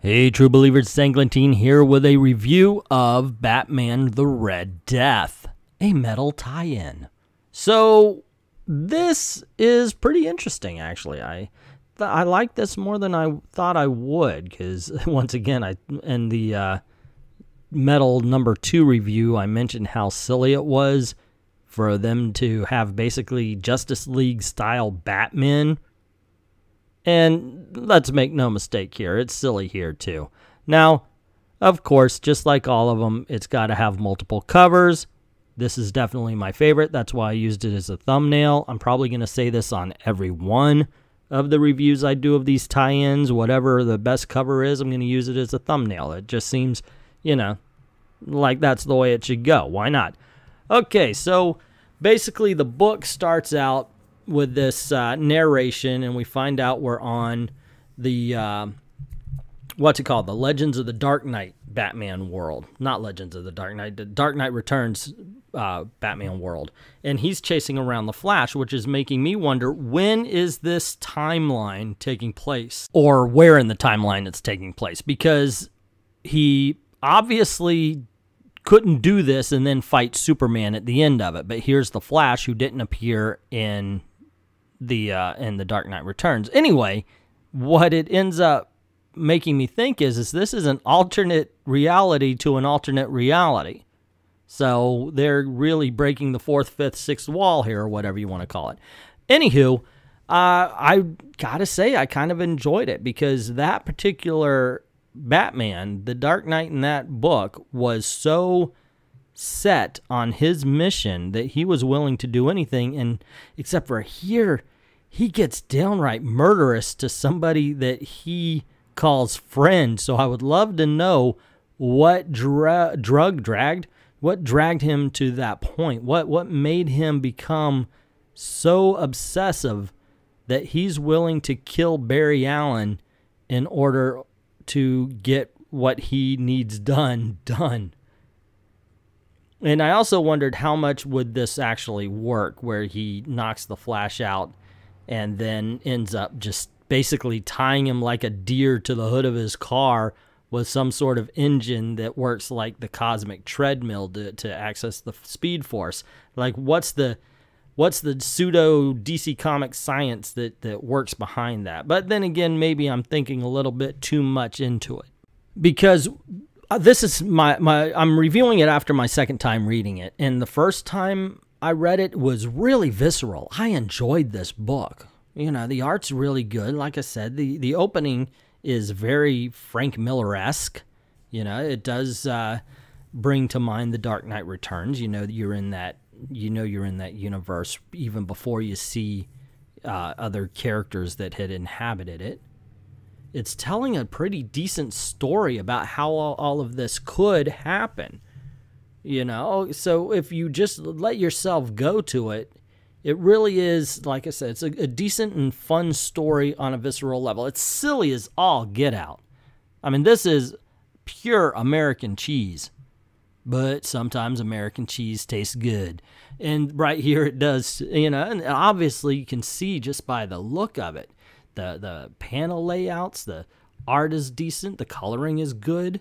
Hey, true believers, it's Englentine here with a review of Batman the Red Death, a metal tie-in. So, this is pretty interesting, actually. I like this more than I thought I would, because, once again, in the metal number 2 review, I mentioned how silly it was for them to have basically Justice League-style Batman. And let's make no mistake here, it's silly here too. Now, of course, just like all of them, it's got to have multiple covers. This is definitely my favorite. That's why I used it as a thumbnail. I'm probably going to say this on every one of the reviews I do of these tie-ins. Whatever the best cover is, I'm going to use it as a thumbnail. It just seems, you know, like that's the way it should go. Why not? Okay, so basically the book starts out with this narration, and we find out we're on the, what's it called? The Legends of the Dark Knight Batman world. Not Legends of the Dark Knight, the Dark Knight Returns Batman world. And he's chasing around the Flash, which is making me wonder, when is this timeline taking place? Or where in the timeline it's taking place? Because he obviously couldn't do this and then fight Superman at the end of it. But here's the Flash, who didn't appear in the Dark Knight Returns. Anyway, what it ends up making me think is this is an alternate reality to an alternate reality. So they're really breaking the fourth, fifth, sixth wall here, or whatever you want to call it. Anywho, I gotta say I kind of enjoyed it, because that particular Batman, the Dark Knight in that book, was so set on his mission that he was willing to do anything, and except for here, he gets downright murderous to somebody that he calls friend. So I would love to know what dragged him to that point. What made him become so obsessive that he's willing to kill Barry Allen in order to get what he needs done. And I also wondered how much would this actually work, where he knocks the Flash out and then ends up just basically tying him like a deer to the hood of his car with some sort of engine that works like the cosmic treadmill to access the speed force. Like, what's the pseudo DC Comics science that works behind that? But then again, maybe I'm thinking a little bit too much into it, because this is I'm reviewing it after my second time reading it, and the first time I read it was really visceral. I enjoyed this book. You know, the art's really good. Like I said, the opening is very Frank Miller-esque. You know, it does bring to mind The Dark Knight Returns. You know you're in that universe even before you see other characters that had inhabited it. It's telling a pretty decent story about how all of this could happen. You know, so if you just let yourself go to it, it really is, like I said, it's a decent and fun story on a visceral level. It's silly as all get out. I mean, this is pure American cheese, but sometimes American cheese tastes good. And right here it does, you know, and obviously you can see just by the look of it. The panel layouts, the art is decent, the coloring is good.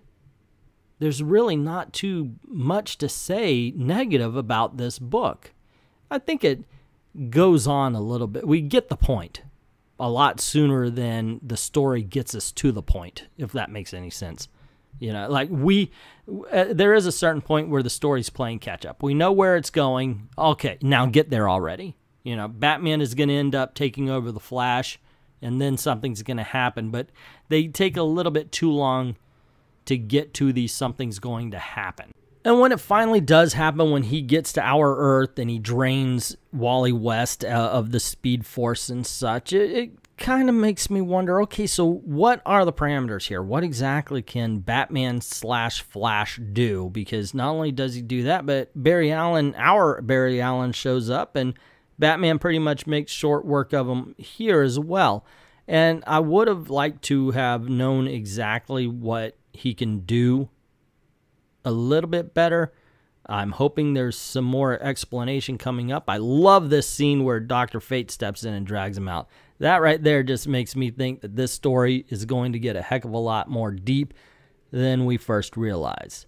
There's really not too much to say negative about this book. I think it goes on a little bit. We get the point a lot sooner than the story gets us to the point, if that makes any sense. You know, like there is a certain point where the story's playing catch up. We know where it's going. Okay, now get there already. You know, Batman is going to end up taking over the Flash, and then something's going to happen, but they take a little bit too long to get to the something's going to happen. And when it finally does happen, when he gets to our Earth and he drains Wally West of the Speed Force and such, it kind of makes me wonder, okay, so what are the parameters here? What exactly can Batman/Flash do? Because not only does he do that, but our Barry Allen shows up, and Batman pretty much makes short work of him here as well. And I would have liked to have known exactly what he can do a little bit better. I'm hoping there's some more explanation coming up. I love this scene where Dr. Fate steps in and drags him out. That right there just makes me think that this story is going to get a heck of a lot more deep than we first realize.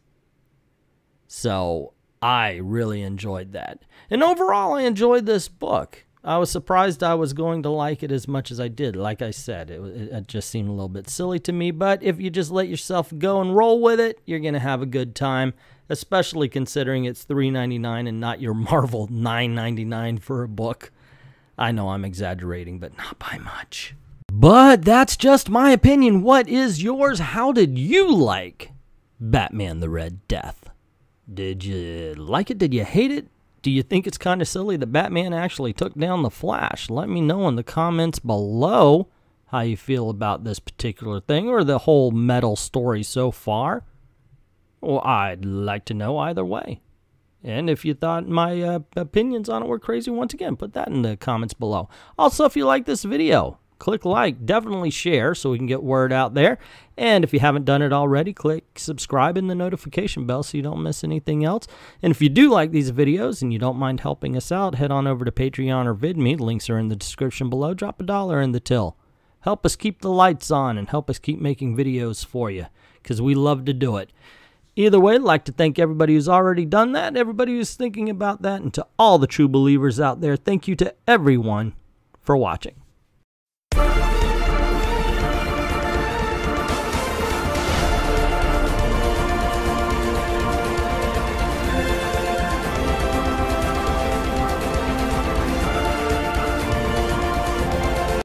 So I really enjoyed that. And overall, I enjoyed this book. I was surprised I was going to like it as much as I did. Like I said, it just seemed a little bit silly to me. But if you just let yourself go and roll with it, you're going to have a good time, especially considering it's $3.99 and not your Marvel $9.99 for a book. I know I'm exaggerating, but not by much. But that's just my opinion. What is yours? How did you like Batman the Red Death? Did you like it? Did you hate it? Do you think it's kind of silly that Batman actually took down the Flash? Let me know in the comments below how you feel about this particular thing or the whole Metal story so far. Well, I'd like to know either way. And if you thought my opinions on it were crazy, once again, put that in the comments below. Also, if you like this video, click like, definitely share so we can get word out there. And if you haven't done it already, click subscribe and the notification bell so you don't miss anything else. And if you do like these videos and you don't mind helping us out, head on over to Patreon or VIDME. Links are in the description below. Drop $1 in the till. Help us keep the lights on and help us keep making videos for you because we love to do it. Either way, I'd like to thank everybody who's already done that, everybody who's thinking about that, and to all the true believers out there, thank you to everyone for watching.